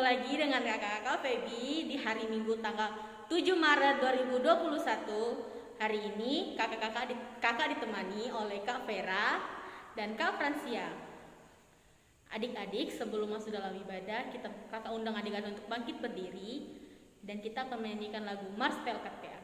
lagi dengan kakak-kakak Feby di hari Minggu tanggal 7 Maret 2021. Hari ini kakak ditemani oleh Kak Vera dan Kak Francia. Adik-adik, sebelum masuk dalam ibadah, kakak undang adik-adik untuk bangkit berdiri dan kita akan menyanyikan lagu Mars PLKPR.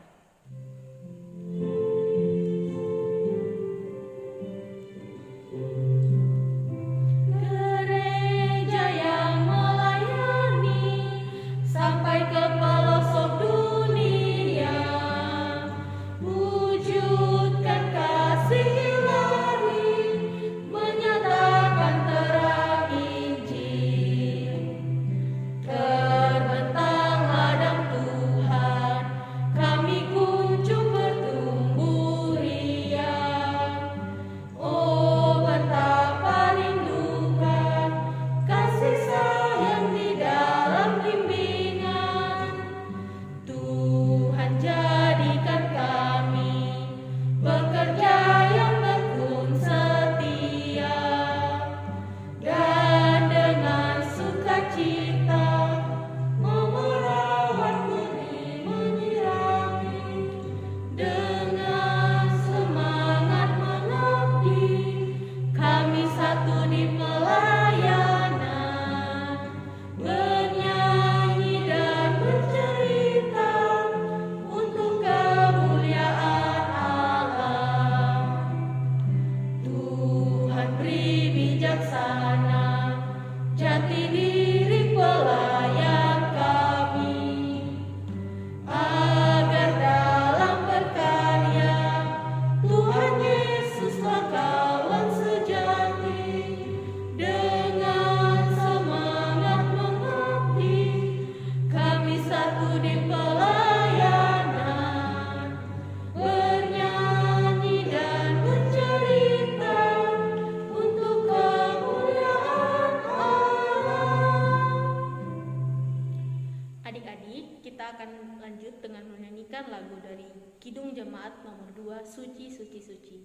Lagu dari Kidung Jemaat nomor 2, Suci Suci Suci.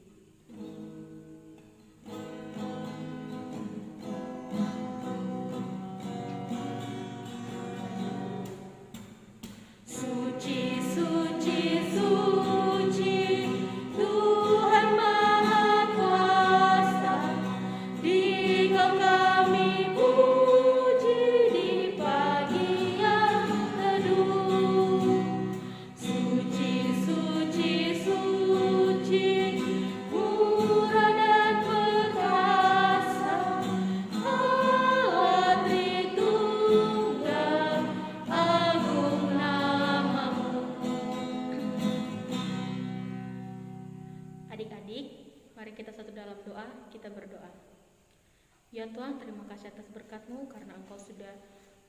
Ya Tuhan, terima kasih atas berkat-Mu karena Engkau sudah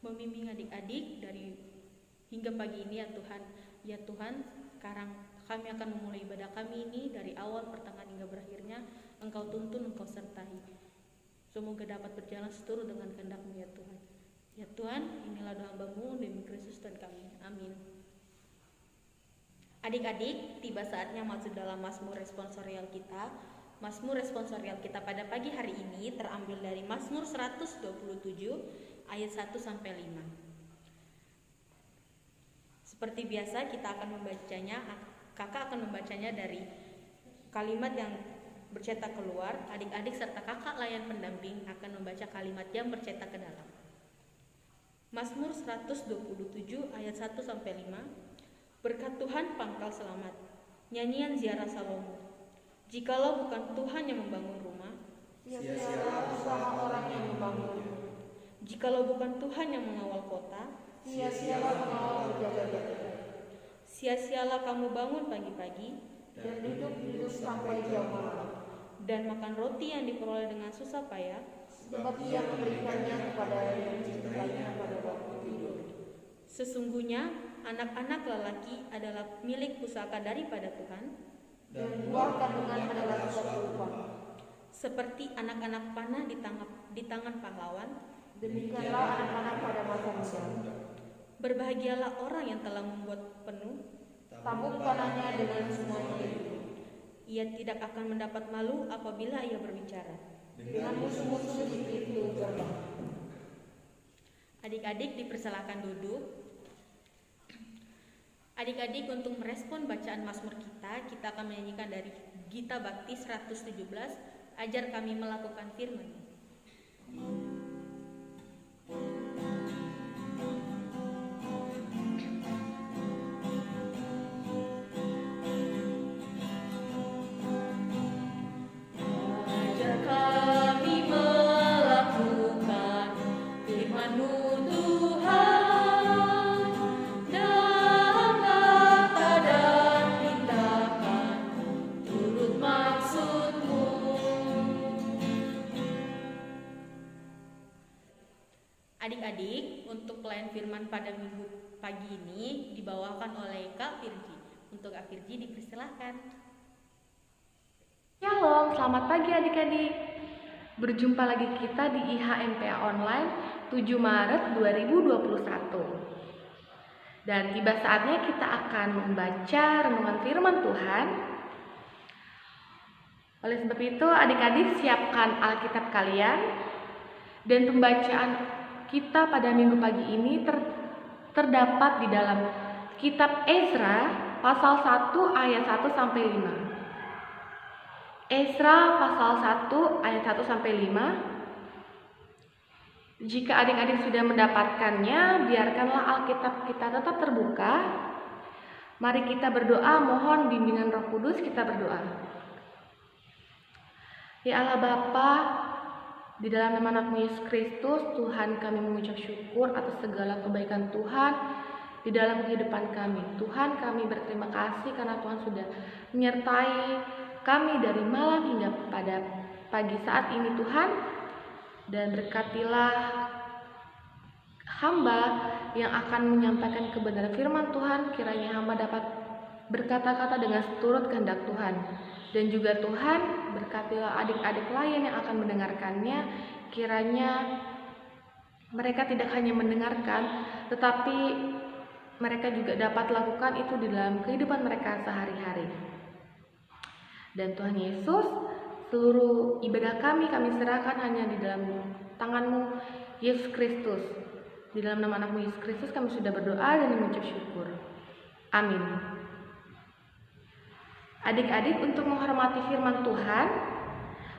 membimbing adik-adik dari hingga pagi ini ya Tuhan. Ya Tuhan, sekarang kami akan memulai ibadah kami ini dari awal, pertengahan hingga berakhirnya. Engkau tuntun, Engkau sertai. Semoga dapat berjalan seturut dengan kehendak-Mu ya Tuhan. Ya Tuhan, inilah doa hamba-Mu demi Kristus dan kami. Amin. Adik-adik, tiba saatnya masuk dalam Mazmur responsorial kita. Mazmur responsorial kita pada pagi hari ini terambil dari Mazmur 127 ayat 1 sampai 5. Seperti biasa kita akan membacanya, kakak akan membacanya dari kalimat yang bercetak keluar, adik-adik serta kakak layan pendamping akan membaca kalimat yang bercetak ke dalam. Mazmur 127 ayat 1 sampai 5. Berkat Tuhan pangkal selamat. Nyanyian ziarah Salomo. Jikalau bukan Tuhan yang membangun rumah, sia-sialah usaha orang yang membangun. Jikalau bukan Tuhan yang mengawal kota, sia-sialah pengawal berjaga-jaga. Sia-sialah kamu bangun pagi-pagi dan duduk sampai jam malam, dan makan roti yang diperoleh dengan susah payah, sebab Ia memberikannya kepada yang dicintainya pada waktu tidur. Sesungguhnya anak-anak lelaki adalah milik pusaka daripada Tuhan, dan buah kandungan adalah suatu upah. Seperti anak-anak panah di tangan pahlawan, demikianlah anak-anak pada masa muda. Berbahagialah orang yang telah membuat penuh tabung panahnya dengan semuanya itu. Ia tidak akan mendapat malu apabila ia berbicara. Dengan musuh-musuh di pintu gerbang. Adik-adik dipersilakan duduk. Adik-adik, untuk merespon bacaan Mazmur kita akan menyanyikan dari Gita Bakti 117, Ajar Kami Melakukan Firman. Adik-adik, untuk pelayan firman pada minggu pagi ini dibawakan oleh Kak Firji. Untuk Kak Firji dipersilahkan. Shalom, selamat pagi adik-adik. Berjumpa lagi kita di IHMPA Online 7 Maret 2021. Dan tiba saatnya kita akan membaca renungan firman Tuhan. Oleh sebab itu, adik-adik siapkan Alkitab kalian. Dan pembacaan kita pada minggu pagi ini terdapat di dalam kitab Ezra pasal 1 ayat 1 sampai 5. Ezra pasal 1 ayat 1 sampai 5. Jika adik-adik sudah mendapatkannya, biarkanlah Alkitab kita tetap terbuka. Mari kita berdoa, mohon bimbingan Roh Kudus. Kita berdoa. Ya Allah Bapa, di dalam nama Anak-Mu Yesus Kristus, Tuhan, kami mengucap syukur atas segala kebaikan Tuhan di dalam kehidupan kami. Tuhan, kami berterima kasih karena Tuhan sudah menyertai kami dari malam hingga pada pagi saat ini Tuhan. Dan berkatilah hamba yang akan menyampaikan kebenaran firman Tuhan. Kiranya hamba dapat berkata-kata dengan seturut kehendak Tuhan. Dan juga Tuhan, berkatilah adik-adik lain yang akan mendengarkannya. Kiranya mereka tidak hanya mendengarkan, tetapi mereka juga dapat lakukan itu di dalam kehidupan mereka sehari-hari. Dan Tuhan Yesus, seluruh ibadah kami serahkan hanya di dalam tangan-Mu, Yesus Kristus. Di dalam nama Anak-Mu Yesus Kristus kami sudah berdoa dan mengucap syukur. Amin. Adik-adik, untuk menghormati firman Tuhan,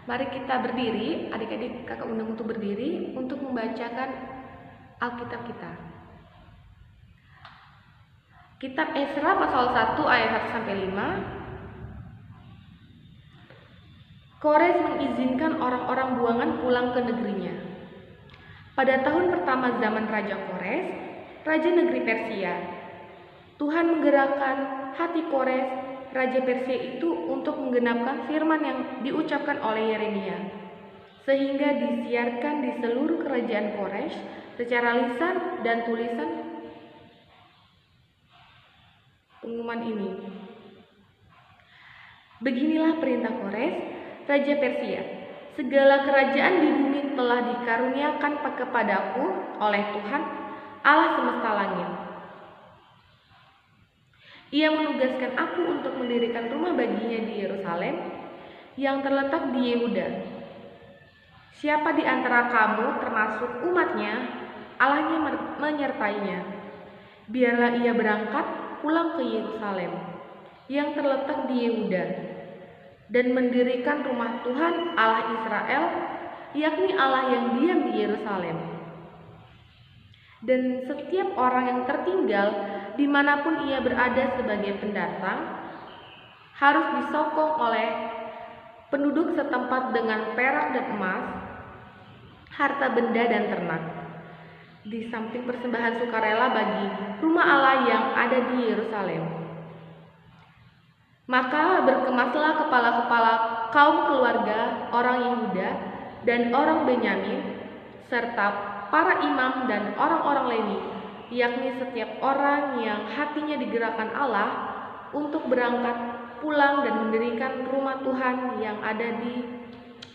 mari kita berdiri. Adik-adik, kakak undang untuk berdiri untuk membacakan Alkitab kita. Kitab Ezra pasal 1 ayat 1 sampai 5. Kores mengizinkan orang-orang buangan pulang ke negerinya. Pada tahun pertama zaman Raja Kores, Raja negeri Persia, Tuhan menggerakkan hati Kores, Raja Persia itu, untuk menggenapkan firman yang diucapkan oleh Yeremia, sehingga disiarkan di seluruh kerajaan Kores secara lisan dan tulisan pengumuman ini. Beginilah perintah Kores, Raja Persia: segala kerajaan di bumi telah dikaruniakan kepadaku oleh Tuhan, Allah semesta langit. Ia menugaskan aku untuk mendirikan rumah baginya di Yerusalem yang terletak di Yehuda. Siapa di antara kamu, termasuk umatnya, Allahnya menyertainya. Biarlah ia berangkat pulang ke Yerusalem yang terletak di Yehuda dan mendirikan rumah Tuhan Allah Israel, yakni Allah yang diam di Yerusalem. Dan setiap orang yang tertinggal dimanapun ia berada sebagai pendatang harus disokong oleh penduduk setempat dengan perak dan emas, harta benda dan ternak, di samping persembahan sukarela bagi rumah Allah yang ada di Yerusalem. Maka berkemaslah kepala-kepala kaum keluarga orang Yehuda dan orang Benyamin, serta para imam dan orang-orang Lewi, yakni setiap orang yang hatinya digerakkan Allah untuk berangkat pulang dan mendirikan rumah Tuhan yang ada di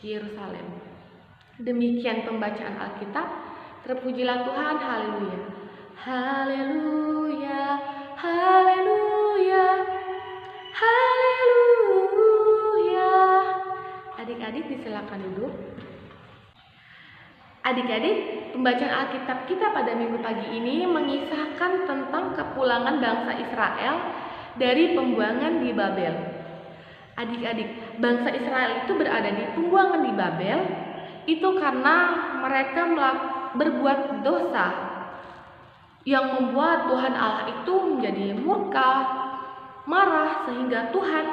Yerusalem. Demikian pembacaan Alkitab. Terpujilah Tuhan. Haleluya. Haleluya. Haleluya. Haleluya. Adik-adik disilakan duduk. Adik-adik, pembacaan Alkitab kita pada minggu pagi ini mengisahkan tentang kepulangan bangsa Israel dari pembuangan di Babel. Adik-adik, bangsa Israel itu berada di pembuangan di Babel itu karena mereka berbuat dosa yang membuat Tuhan Allah itu menjadi murka, marah, sehingga Tuhan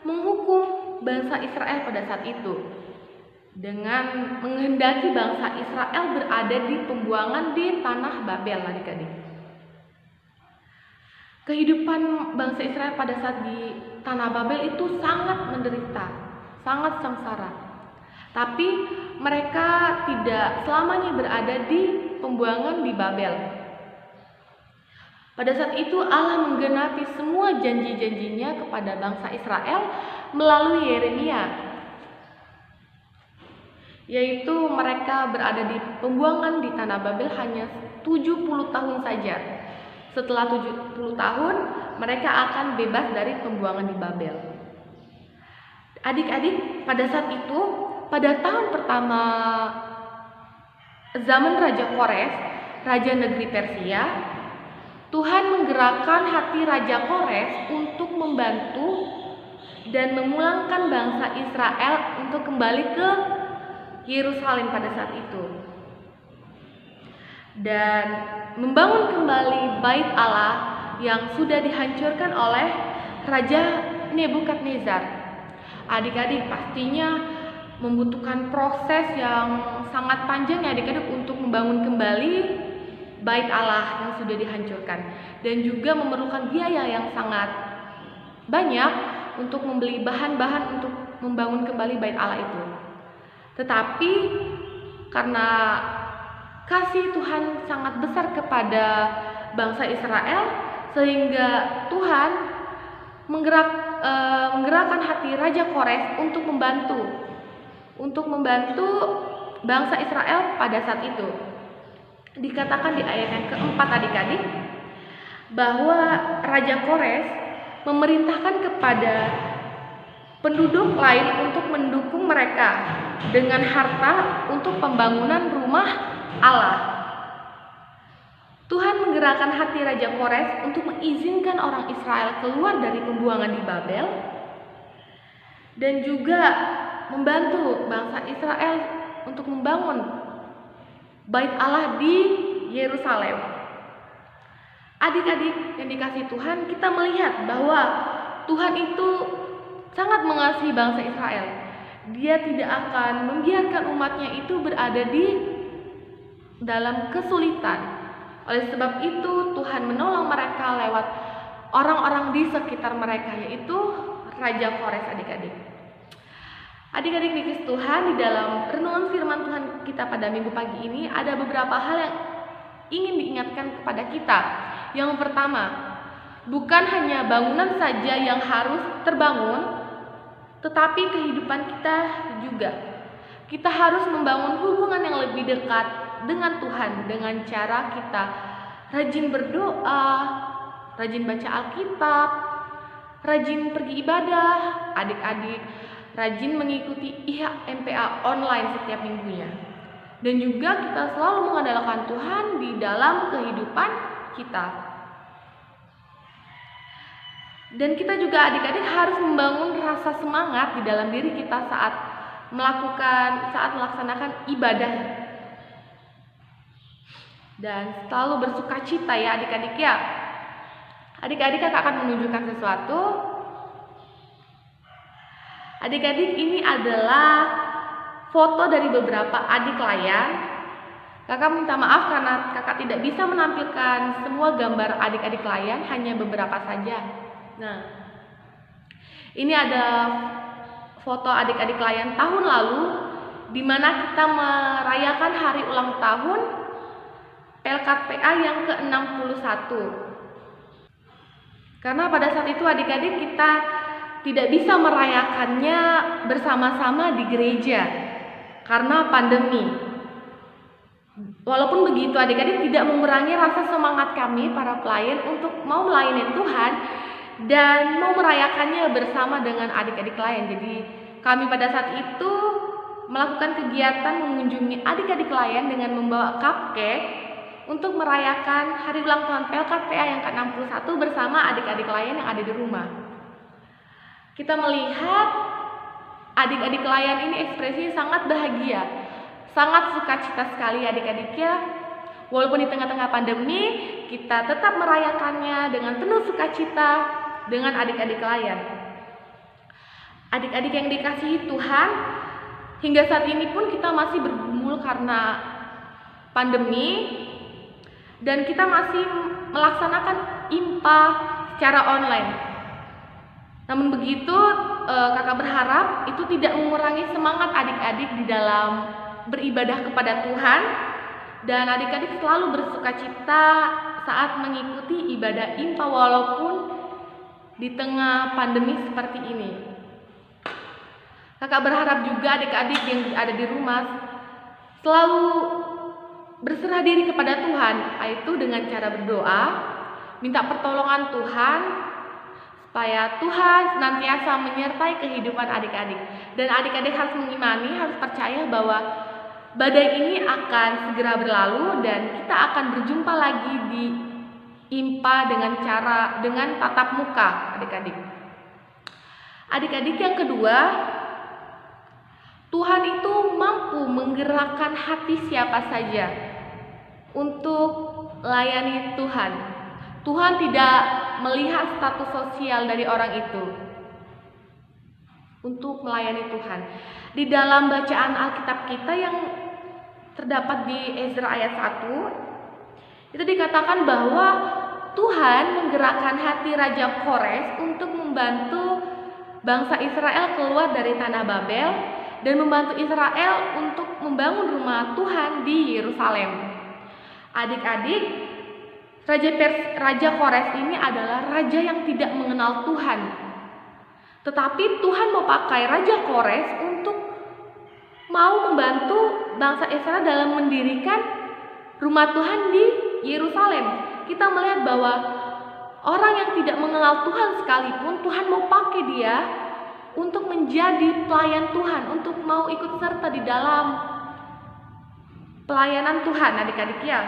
menghukum bangsa Israel pada saat itu dengan menghendaki bangsa Israel berada di pembuangan di tanah Babel, adik-adik. Kehidupan bangsa Israel pada saat di tanah Babel itu sangat menderita, sangat sengsara. Tapi mereka tidak selamanya berada di pembuangan di Babel. Pada saat itu Allah menggenapi semua janji-janjinya kepada bangsa Israel melalui Yeremia, yaitu mereka berada di pembuangan di tanah Babel hanya 70 tahun saja. Setelah 70 tahun mereka akan bebas dari pembuangan di Babel. Adik-adik, pada saat itu, pada tahun pertama zaman Raja Kores, raja negeri Persia, Tuhan menggerakkan hati Raja Kores untuk membantu dan memulangkan bangsa Israel untuk kembali ke Yerusalem pada saat itu, dan membangun kembali bait Allah yang sudah dihancurkan oleh Raja Nebukadnezar. Adik-adik, pastinya membutuhkan proses yang sangat panjang ya adik-adik untuk membangun kembali bait Allah yang sudah dihancurkan, dan juga memerlukan biaya yang sangat banyak untuk membeli bahan-bahan untuk membangun kembali bait Allah itu. Tetapi karena kasih Tuhan sangat besar kepada bangsa Israel, sehingga Tuhan menggerakkan hati Raja Kores untuk membantu bangsa Israel pada saat itu. Dikatakan di ayat yang keempat adik-adik bahwa Raja Kores memerintahkan kepada penduduk lain untuk mendukung mereka dengan harta untuk pembangunan rumah Allah. Tuhan menggerakkan hati Raja Kores untuk mengizinkan orang Israel keluar dari pembuangan di Babel, dan juga membantu bangsa Israel untuk membangun bait Allah di Yerusalem. Adik-adik yang dikasihi Tuhan, kita melihat bahwa Tuhan itu sangat mengasihi bangsa Israel. Dia tidak akan membiarkan umatnya itu berada di dalam kesulitan. Oleh sebab itu Tuhan menolong mereka lewat orang-orang di sekitar mereka, yaitu Raja Kores, adik-adik. Adik-adik dikasihi Tuhan, di dalam renungan firman Tuhan kita pada minggu pagi ini ada beberapa hal yang ingin diingatkan kepada kita. Yang pertama, bukan hanya bangunan saja yang harus terbangun, tetapi kehidupan kita juga. Kita harus membangun hubungan yang lebih dekat dengan Tuhan dengan cara kita rajin berdoa, rajin baca Alkitab, rajin pergi ibadah, adik-adik rajin mengikuti MPA online setiap minggunya. Dan juga kita selalu mengandalkan Tuhan di dalam kehidupan kita. Dan kita juga adik-adik harus membangun rasa semangat di dalam diri kita saat melaksanakan ibadah. Dan selalu bersuka cita ya adik-adik ya. Adik-adik kakak akan menunjukkan sesuatu. Adik-adik, ini adalah foto dari beberapa adik layan. Kakak minta maaf karena kakak tidak bisa menampilkan semua gambar adik-adik layan, hanya beberapa saja. Nah, ini ada foto adik-adik layan tahun lalu, di mana kita merayakan hari ulang tahun PLKPA yang ke-61. Karena pada saat itu adik-adik kita tidak bisa merayakannya bersama-sama di gereja karena pandemi. Walaupun begitu, adik-adik tidak mengurangi rasa semangat kami para pelayan untuk mau melayani Tuhan dan mau merayakannya bersama dengan adik-adik lain. Jadi kami pada saat itu melakukan kegiatan mengunjungi adik-adik layan dengan membawa cupcake untuk merayakan hari ulang tahun PLKPA yang ke-61 bersama adik-adik layan yang ada di rumah. Kita melihat adik-adik layan ini ekspresinya sangat bahagia, sangat sukacita sekali adik-adiknya. Walaupun di tengah-tengah pandemi, kita tetap merayakannya dengan penuh sukacita dengan adik-adik layan. Adik-adik yang dikasihi Tuhan, hingga saat ini pun kita masih bergumul karena pandemi, dan kita masih melaksanakan IMPA secara online. Namun begitu, kakak berharap itu tidak mengurangi semangat adik-adik di dalam beribadah kepada Tuhan, dan adik-adik selalu bersukacita saat mengikuti ibadah IMPA walaupun di tengah pandemi seperti ini. Kakak berharap juga adik-adik yang ada di rumah selalu berserah diri kepada Tuhan, yaitu dengan cara berdoa, minta pertolongan Tuhan, supaya Tuhan senantiasa menyertai kehidupan adik-adik. Dan adik-adik harus mengimani, harus percaya bahwa badai ini akan segera berlalu dan kita akan berjumpa lagi di IMPA dengan tatap muka adik-adik. Adik-adik yang kedua, Tuhan itu mampu menggerakkan hati siapa saja untuk layani Tuhan. Tuhan tidak melihat status sosial dari orang itu untuk melayani Tuhan. Di dalam bacaan Alkitab kita yang terdapat di Ezra ayat 1, itu dikatakan bahwa Tuhan menggerakkan hati Raja Kores untuk membantu bangsa Israel keluar dari tanah Babel dan membantu Israel untuk membangun rumah Tuhan di Yerusalem. Adik-adik, Raja Kores ini adalah raja yang tidak mengenal Tuhan. Tetapi Tuhan mau pakai Raja Kores untuk mau membantu bangsa Israel dalam mendirikan rumah Tuhan di Yerusalem. Kita melihat bahwa orang yang tidak mengenal Tuhan sekalipun, Tuhan mau pakai dia untuk menjadi pelayan Tuhan, untuk mau ikut serta di dalam pelayanan Tuhan, adik-adik ya.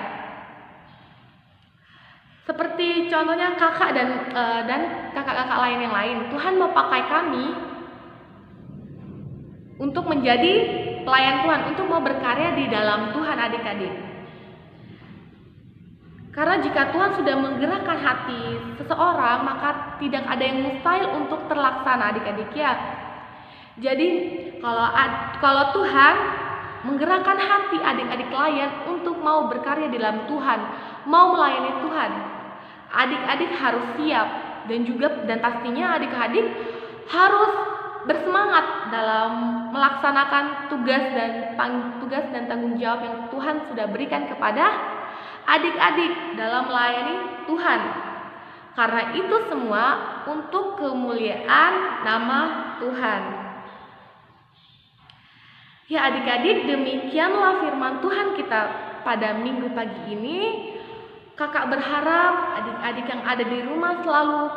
Seperti contohnya kakak dan kakak-kakak lain yang lain, Tuhan mau pakai kami untuk menjadi pelayan Tuhan, untuk mau berkarya di dalam Tuhan, adik-adik. Karena jika Tuhan sudah menggerakkan hati seseorang, maka tidak ada yang mustahil untuk terlaksana, adik-adik ya. Jadi kalau Tuhan menggerakkan hati adik-adik layan untuk mau berkarya di dalam Tuhan, mau melayani Tuhan, adik-adik harus siap dan pastinya adik-adik harus bersemangat dalam melaksanakan tugas dan tanggung jawab yang Tuhan sudah berikan kepada adik-adik dalam melayani Tuhan. Karena itu semua untuk kemuliaan nama Tuhan. Ya adik-adik, demikianlah firman Tuhan kita pada minggu pagi ini. Kakak berharap adik-adik yang ada di rumah selalu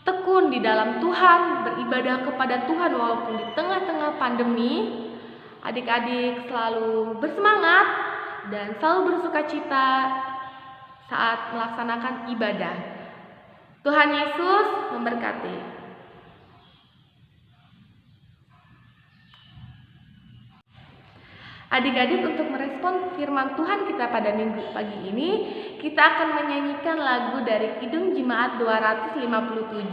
tekun di dalam Tuhan, beribadah kepada Tuhan walaupun di tengah-tengah pandemi. Adik-adik selalu bersemangat dan selalu bersukacita saat melaksanakan ibadah. Tuhan Yesus memberkati. Adik-adik, untuk merespon firman Tuhan kita pada minggu pagi ini, kita akan menyanyikan lagu dari Kidung Jemaat 257,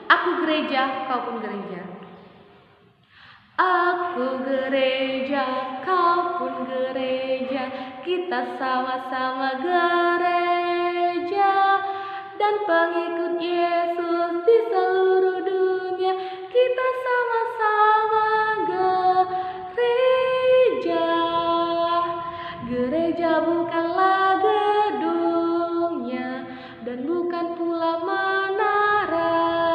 Aku Gereja, Kau Pun Gereja. Aku gereja, kau pun gereja, kita sama-sama gereja, dan pengikut Yesus di seluruh dunia, kita sama-sama gereja. Gereja bukanlah gedungnya, dan bukan pula menaranya.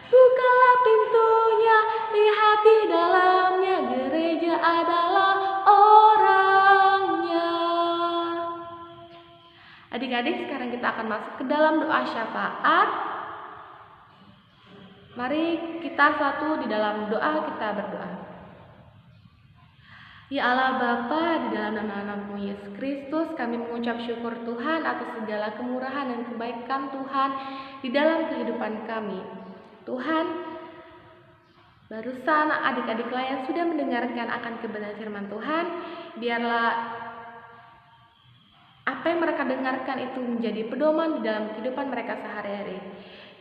Bukalah pintunya, lihat di dalamnya, gereja adalah orangnya. Adik-adik, sekarang kita akan masuk ke dalam doa syafaat. Mari kita satu di dalam doa, kita berdoa. Ya Allah Bapa, di dalam nama anakmu Yesus Kristus, kami mengucap syukur Tuhan atas segala kemurahan dan kebaikan Tuhan di dalam kehidupan kami. Tuhan, barusan adik-adik layan sudah mendengarkan akan kebenaran firman Tuhan. Biarlah apa yang mereka dengarkan itu menjadi pedoman di dalam kehidupan mereka sehari-hari.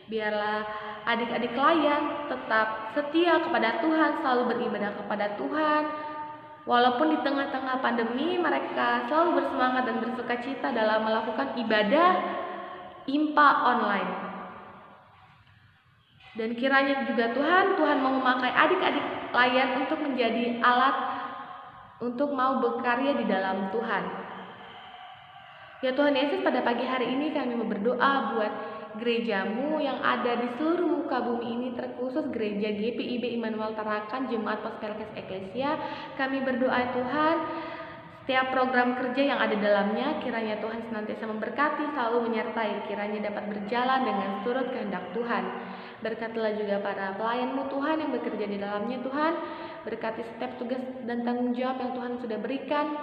Biarlah adik-adik layan tetap setia kepada Tuhan, selalu beribadah kepada Tuhan. Walaupun di tengah-tengah pandemi, mereka selalu bersemangat dan bersukacita dalam melakukan ibadah IMPA online. Dan kiranya juga Tuhan mau memakai adik-adik layan untuk menjadi alat untuk mau berkarya di dalam Tuhan. Ya Tuhan Yesus, pada pagi hari ini kami mau berdoa buat gerejamu yang ada di seluruh muka bumi ini, terkhusus gereja GPIB Immanuel Tarakan Jemaat Pospelkes Eklesia. Kami berdoa Tuhan, setiap program kerja yang ada dalamnya, kiranya Tuhan senantiasa memberkati, selalu menyertai, kiranya dapat berjalan dengan turut kehendak Tuhan. Berkatilah juga para pelayanmu Tuhan yang bekerja di dalamnya Tuhan. Berkati setiap tugas dan tanggung jawab yang Tuhan sudah berikan.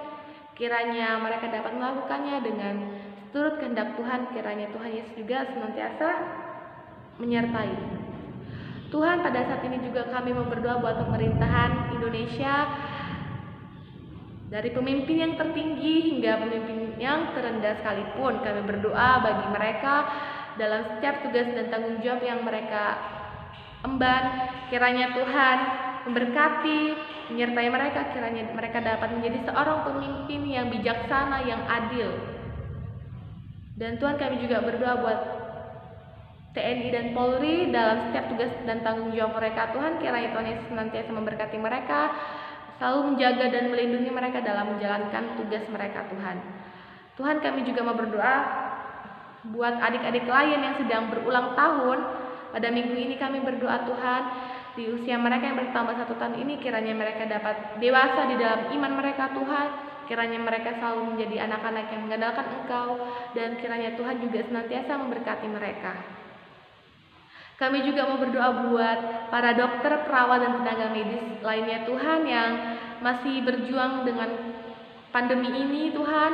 Kiranya mereka dapat melakukannya dengan turut kehendak Tuhan. Kiranya Tuhan Yesus juga senantiasa menyertai. Tuhan, pada saat ini juga kami mau berdoa buat pemerintahan Indonesia, dari pemimpin yang tertinggi hingga pemimpin yang terendah sekalipun. Kami berdoa bagi mereka dalam setiap tugas dan tanggung jawab yang mereka emban. Kiranya Tuhan memberkati, menyertai mereka, kiranya mereka dapat menjadi seorang pemimpin yang bijaksana, yang adil. Dan Tuhan, kami juga berdoa buat TNI dan Polri dalam setiap tugas dan tanggung jawab mereka. Tuhan, kiranya Tuhan Yesus senantiasa memberkati mereka, selalu menjaga dan melindungi mereka dalam menjalankan tugas mereka Tuhan. Tuhan, kami juga mau berdoa buat adik-adik lain yang sedang berulang tahun. Pada minggu ini kami berdoa Tuhan, di usia mereka yang bertambah 1 tahun ini, kiranya mereka dapat dewasa di dalam iman mereka Tuhan. Kiranya mereka selalu menjadi anak-anak yang mengandalkan Engkau, dan kiranya Tuhan juga senantiasa memberkati mereka. Kami juga mau berdoa buat para dokter, perawat, dan tenaga medis lainnya Tuhan yang masih berjuang dengan pandemi ini Tuhan.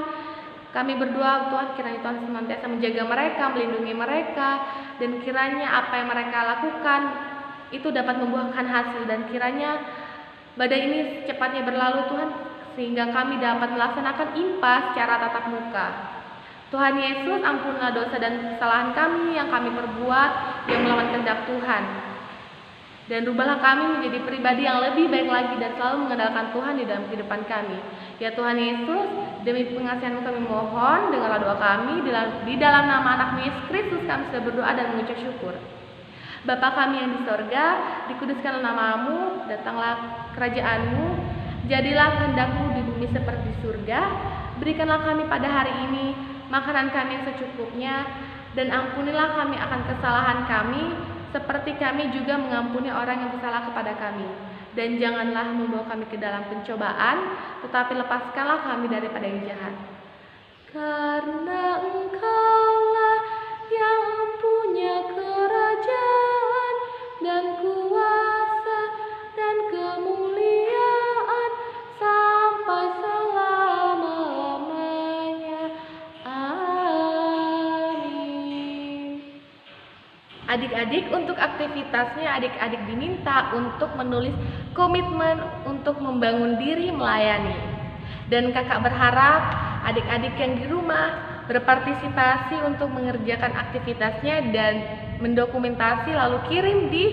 Kami berdoa Tuhan, kiranya Tuhan senantiasa menjaga mereka, melindungi mereka, dan kiranya apa yang mereka lakukan itu dapat membuahkan hasil, dan kiranya badai ini secepatnya berlalu Tuhan, sehingga kami dapat melaksanakan IMPA secara tatap muka. Tuhan Yesus, ampunilah dosa dan kesalahan kami yang kami perbuat yang melawan kehendak Tuhan, dan rubahlah kami menjadi pribadi yang lebih baik lagi dan selalu mengandalkan Tuhan di dalam kehidupan kami. Ya Tuhan Yesus, demi pengasihan-Mu kami mohon, dengarlah doa kami. Di dalam nama anak-Mu Yesus Kristus kami sudah berdoa dan mengucap syukur. Bapa kami yang di sorga, dikuduskanlah nama-Mu, datanglah kerajaan-Mu, jadilah kehendak-Mu di bumi seperti di surga. Berikanlah kami pada hari ini makanan kami yang secukupnya, dan ampunilah kami akan kesalahan kami, seperti kami juga mengampuni orang yang bersalah kepada kami. Dan janganlah membawa kami ke dalam pencobaan, tetapi lepaskanlah kami daripada yang jahat. Karena Engkaulah yang punya kerajaan dan kuasa dan kemuliaan sampai selama-lamanya. Amin. Adik-adik, untuk aktivitasnya adik-adik diminta untuk menulis komitmen untuk membangun diri melayani. Dan kakak berharap adik-adik yang di rumah berpartisipasi untuk mengerjakan aktivitasnya dan mendokumentasi lalu kirim di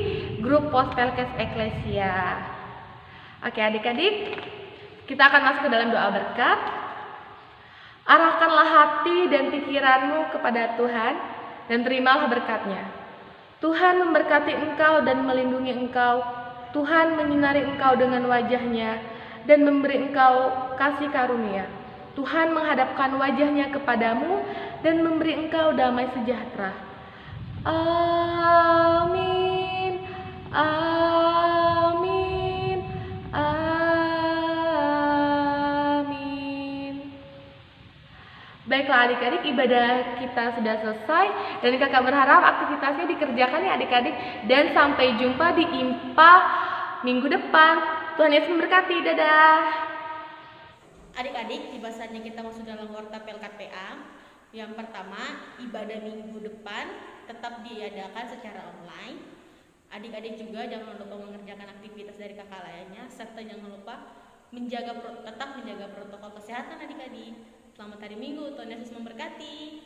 grup Pospelkes Eklesia. Oke adik-adik, kita akan masuk ke dalam doa berkat. Arahkanlah hati dan pikiranmu kepada Tuhan dan terimalah berkatnya. Tuhan memberkati engkau dan melindungi engkau. Tuhan menyinari engkau dengan wajahnya dan memberi engkau kasih karunia. Tuhan menghadapkan wajahnya kepadamu dan memberi engkau damai sejahtera. Amin. Amin. Amin. Baiklah adik-adik, ibadah kita sudah selesai dan kakak berharap aktivitasnya dikerjakan ya adik-adik, dan sampai jumpa di IMPA minggu depan. Tuhan Yesus memberkati. Dadah. Adik-adik, tiba saatnya kita masuk dalam warta PLKPA. Yang pertama, ibadah minggu depan tetap diadakan secara online. Adik-adik juga jangan lupa mengerjakan aktivitas dari kakak lainnya, serta jangan lupa tetap menjaga protokol kesehatan adik-adik. Selamat hari Minggu, Tuhan Yesus memberkati.